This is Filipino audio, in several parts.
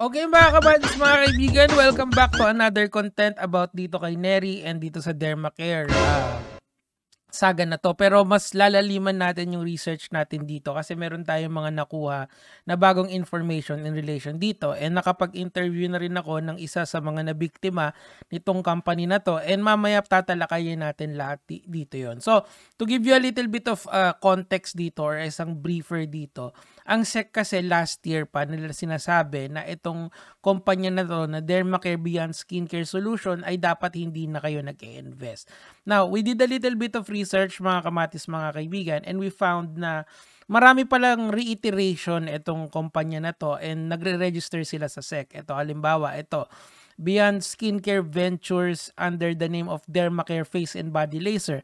Okay mga kabads, mga kaibigan, welcome back to another content about dito kay Neri and dito sa Dermacare saga na to. Pero mas lalaliman natin yung research natin dito kasi meron tayong mga nakuha na bagong information in relation dito. And nakapag-interview na rin ako ng isa sa mga nabiktima nitong company na to. And mamaya tatalakayin natin lahat dito yon. So, to give you a little bit of context dito or isang briefer dito, ang SEC kasi last year pa nila sinasabi na itong kumpanya na to na Dermacare Beyond Skincare Solution ay dapat hindi na kayo nag-invest. Now, we did a little bit of research mga kamatis, mga kaibigan, and we found na marami palang reiteration itong kumpanya na to and nagre-register sila sa SEC. Ito halimbawa, ito Beyond Skincare Ventures under the name of Dermacare Face and Body Laser.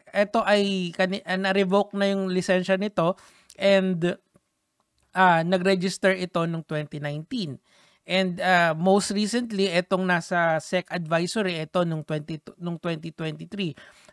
Ito ay na-revoke na yung lisensya nito and nag-register ito noong 2019. And most recently, itong nasa SEC advisory, ito nung 2023.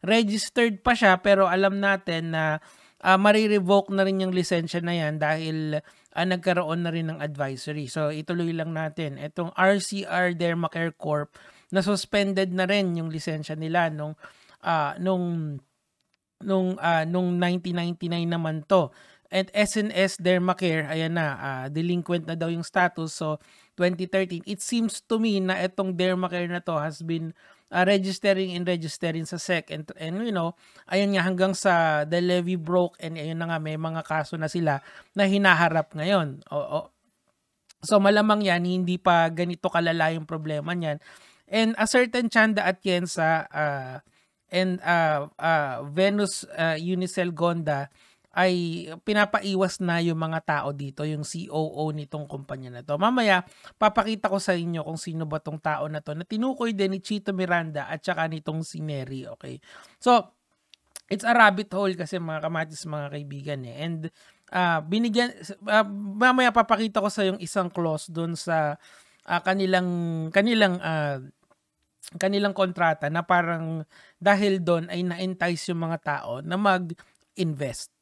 Registered pa siya pero alam natin na marirevoke na rin yung lisensya na yan dahil nagkaroon na rin ng advisory. So ituloy lang natin. Itong RCR Dermacare Corp, na suspended na rin yung lisensya nila nung 1999 naman to. At SNS Dermacare, ayan na, delinquent na daw yung status. So, 2013. It seems to me na itong Dermacare na to has been registering sa SEC. And you know, ayun nga hanggang sa the levy broke and ayun na nga may mga kaso na sila na hinaharap ngayon. So, malamang yan, hindi pa ganito kalala yung problema niyan. And a certain Chanda Atienza and Venus Unicel Gonda ay pinapaiwas na yung mga tao dito, yung COO nitong kumpanya na to. Mamaya, papakita ko sa inyo kung sino ba tong tao na to na tinukoy din ni Chito Miranda at saka nitong si Neri, okay? So, it's a rabbit hole kasi mga kamatis, mga kaibigan eh. And mamaya papakita ko sa yung isang clause doon sa kanilang kontrata na parang dahil doon ay na-entice yung mga tao na mag-invest.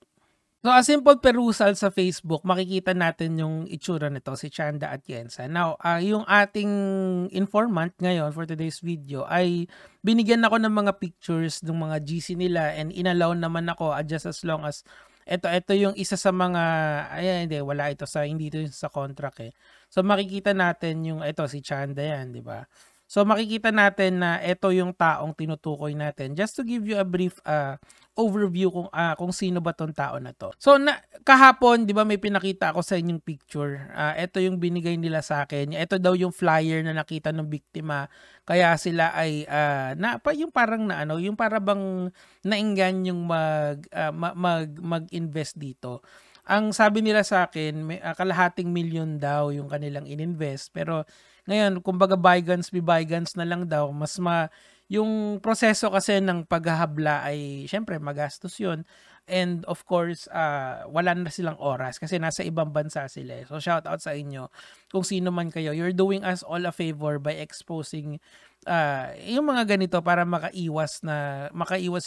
So, a simple perusal sa Facebook, makikita natin yung itsura nito, si Chanda Atienza. Now, yung ating informant ngayon for today's video ay binigyan ako ng mga pictures ng mga GC nila and inallow naman ako just as long as ito yung isa sa mga, hindi ito sa contract eh. So, makikita natin yung, ito si Chanda yan, di ba? So, makikita natin na ito yung taong tinutukoy natin. Just to give you a brief overview kung sino ba tong tao na to. So, kahapon, di ba may pinakita ako sa inyong picture. Ito yung binigay nila sa akin. Ito daw yung flyer na nakita ng biktima. Kaya sila ay, yung parang yung para bang nainggan yung mag-invest dito. Ang sabi nila sa akin, may kalahating milyon daw yung kanilang ininvest. Pero ngayon, kumbaga bygones be bygones na lang daw. Yung proseso kasi ng paghahabla ay syempre magastos yun. And of course, wala na silang oras kasi nasa ibang bansa sila. So shout out sa inyo kung sino man kayo. You're doing us all a favor by exposing yung mga ganito para makaiwas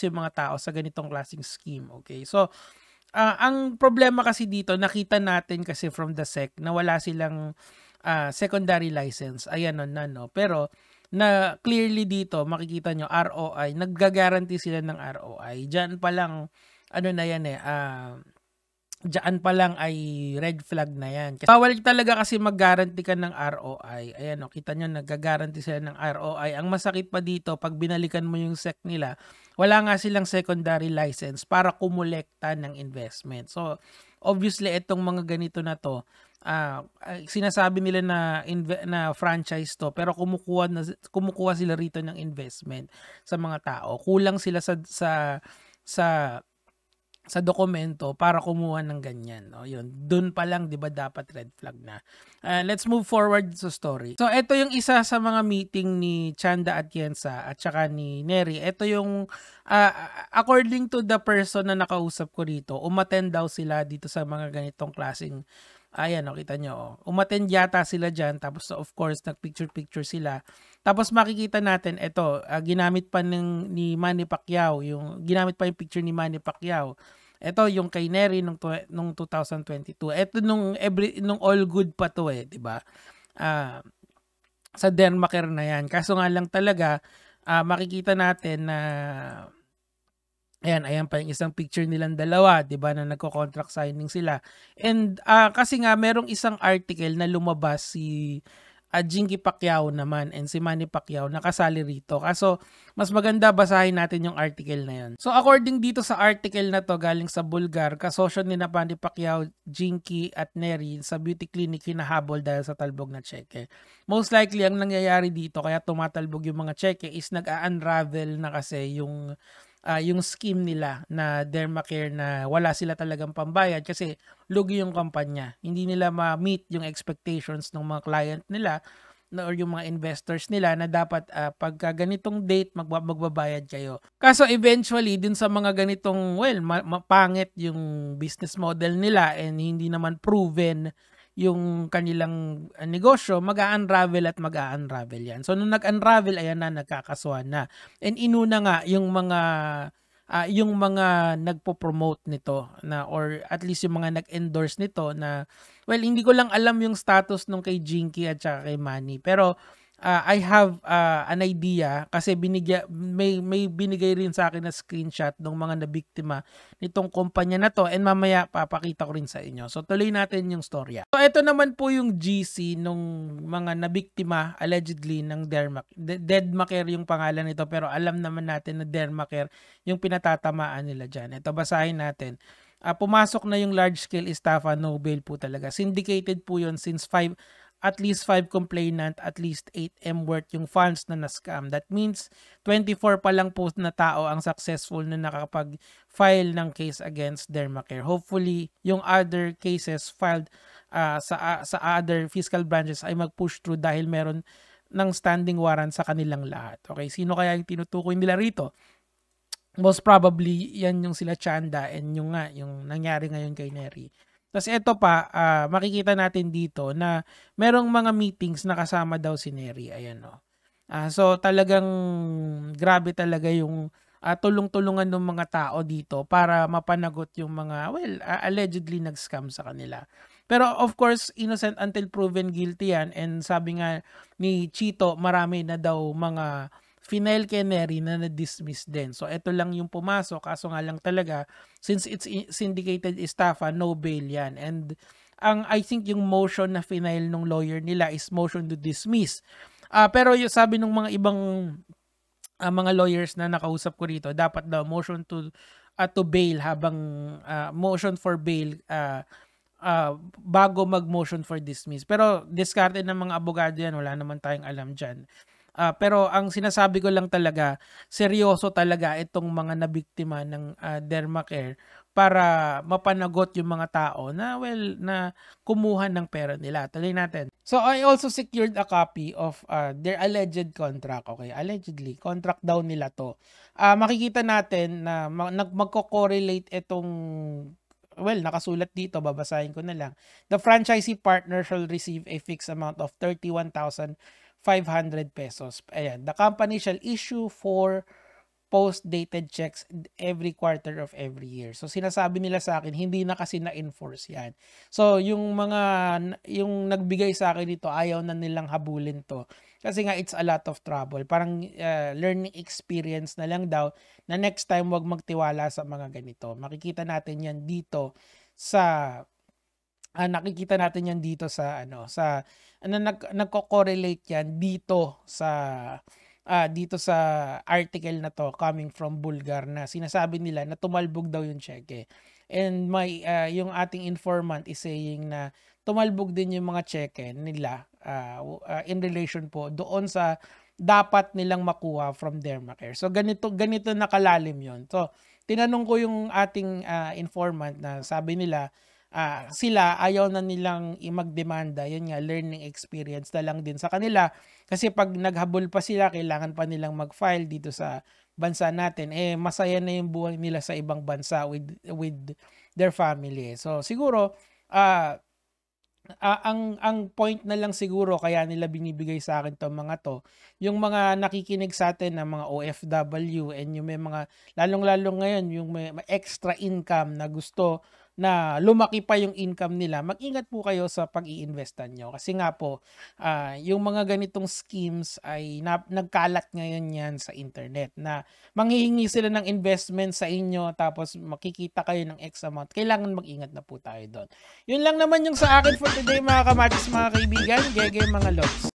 yung mga tao sa ganitong klaseng scheme. Okay, so ang problema kasi dito, nakita natin kasi from the SEC na wala silang secondary license. Ayan no. Pero na clearly dito, makikita nyo, ROI, nagga-guarantee sila ng ROI. Diyan pa lang, diyan pa lang ay red flag na yan. Bawal talaga kasi mag-guarantee ka ng ROI. Ayan kita nyo, nagga-guarantee sila ng ROI. Ang masakit pa dito, pag binalikan mo yung SEC nila, wala nga silang secondary license para kumulekta ng investment. So, obviously, itong mga ganito na to, sinasabi nila na franchise to pero kumukuha sila rito ng investment sa mga tao. Kulang sila sa dokumento para kumuha ng ganyan, no? Yun, doon pa lang 'di ba dapat red flag na. Let's move forward sa story. So ito yung isa sa mga meeting ni Chanda Atienza at saka ni Neri. Ito yung according to the person na nakausap ko rito, umattend daw sila dito sa mga ganitong klaseng. Ayan, kita nyo. Umattend yata sila dyan. Tapos, of course, nag-picture-picture sila. Tapos, makikita natin, ito, ginamit pa ni Manny Pacquiao. Ginamit pa yung picture ni Manny Pacquiao. Ito yung kay Neri nung 2022. Ito nung all good pa to, 'di ba? Sa Dermacare na 'yan. Kaso nga lang talaga makikita natin na ayan pa yung isang picture nilang dalawa, 'di ba, na nagko-contract signing sila. And kasi nga merong isang article na lumabas si Jinky Pacquiao naman and si Manny Pacquiao nakasali rito. Kaso mas maganda basahin natin yung article na yun. So according dito sa article na to galing sa Bulgar, kasosyo ni Manny Pacquiao, Jinky at Neri sa beauty clinic hinahabol dahil sa talbog na cheque. Most likely ang nangyayari dito kaya tumatalbog yung mga cheque is nag-unravel na kasi yung scheme nila na Dermacare na wala sila talagang pambayad kasi lugi yung kampanya. Hindi nila ma-meet yung expectations ng mga client nila or yung mga investors nila na dapat pagka ganitong date magbabayad kayo. Kaso eventually din sa mga ganitong mapangit yung business model nila and hindi naman proven yung kanilang negosyo, mag-unravel yan. So nung nag-unravel, ayan na, nagkakasuhan na. And inuna nga yung mga nagpo-promote nito na or at least yung mga nag-endorse nito na hindi ko lang alam yung status nung kay Jinky at saka kay Manny. Pero I have an idea kasi may binigay rin sa akin na screenshot ng mga nabiktima nitong kumpanya na to and mamaya papakita ko rin sa inyo. So tuloy natin yung storya. So ito naman po yung GC nung mga nabiktima allegedly ng Dermacare yung pangalan nito pero alam naman natin na Dermacare yung pinatatamaan nila dyan. Ito basahin natin. Pumasok na yung large scale estafa, no bail po talaga. Syndicated po yun since at least 5 complainant, at least 8M worth yung funds na na-scam. That means 24 pa lang po na tao ang successful na nakakapag-file ng case against Dermacare. Hopefully, yung other cases filed sa other fiscal branches ay mag-push through dahil meron ng standing warrant sa kanilang lahat. Okay, sino kaya yung tinutukoy nila rito? Most probably, yan yung sila Chanda and yung nangyari ngayon kay Neri. Tapos ito pa, makikita natin dito na merong mga meetings na kasama daw si Neri. Ayan o. So talagang grabe talaga yung tulong-tulungan ng mga tao dito para mapanagot yung mga, allegedly nag-scam sa kanila. Pero of course, innocent until proven guilty yan. And sabi nga ni Chito, marami na daw mga final kay Neri na na-dismiss din. So, ito lang yung pumasok. Kaso nga lang talaga, since it's syndicated estafa, no bail yan. And I think yung motion na final ng lawyer nila is motion to dismiss. Pero yung sabi ng mga ibang mga lawyers na nakausap ko rito, dapat daw motion to bail habang motion for bail bago mag-motion for dismiss. Pero diskarte ng mga abogado yan, wala naman tayong alam dyan. Pero ang sinasabi ko lang talaga, seryoso talaga itong mga nabiktima ng Dermacare para mapanagot yung mga tao na na kumuha ng pera nila. Tuloy natin. So I also secured a copy of their alleged contract. Okay, allegedly contract daw nila to. Makikita natin na magko-correlate itong nakasulat dito, babasahin ko na lang. The franchisee partner shall receive a fixed amount of 31,500 pesos. Ayan. The company shall issue 4 post-dated checks every quarter of every year. So sinasabi nila sa akin, hindi na kasi na-enforce yan. So yung nagbigay sa akin dito, ayaw na nilang habulin to. Kasi nga it's a lot of trouble. Parang learning experience na lang daw na next time wag magtiwala sa mga ganito. Makikita natin yan dito sa nakikita natin yan dito sa nagko-correlate yan dito sa article na to coming from Bulgar na sinasabi nila na tumalbog daw yung cheque. And yung ating informant is saying na tumalbog din yung mga cheque nila in relation po doon sa dapat nilang makuha from Dermacare. So ganito nakalalim yon. So tinanong ko yung ating informant na sabi nila sila ayaw na nilang magdemanda, yun nga learning experience na lang din sa kanila kasi pag naghabol pa sila kailangan pa nilang mag-file dito sa bansa natin, masaya na yung buhay nila sa ibang bansa with their family. So siguro Ang point na lang siguro kaya nila binibigay sa akin 'tong mga 'to, yung mga nakikinig sa'tin na mga OFW and yung may mga lalong-lalo ngayon yung may extra income na gusto na lumaki pa yung income nila, mag-ingat po kayo sa pag-iinvestan niyo. Kasi nga po, yung mga ganitong schemes ay nagkalat ngayon 'yan sa internet na manghihingi sila ng investment sa inyo tapos makikita kayo ng X amount. Kailangan mag-ingat na po tayo do'n. Yun lang naman yung sa akin for today mga kamatis, mga kaibigan. Gege mga lods.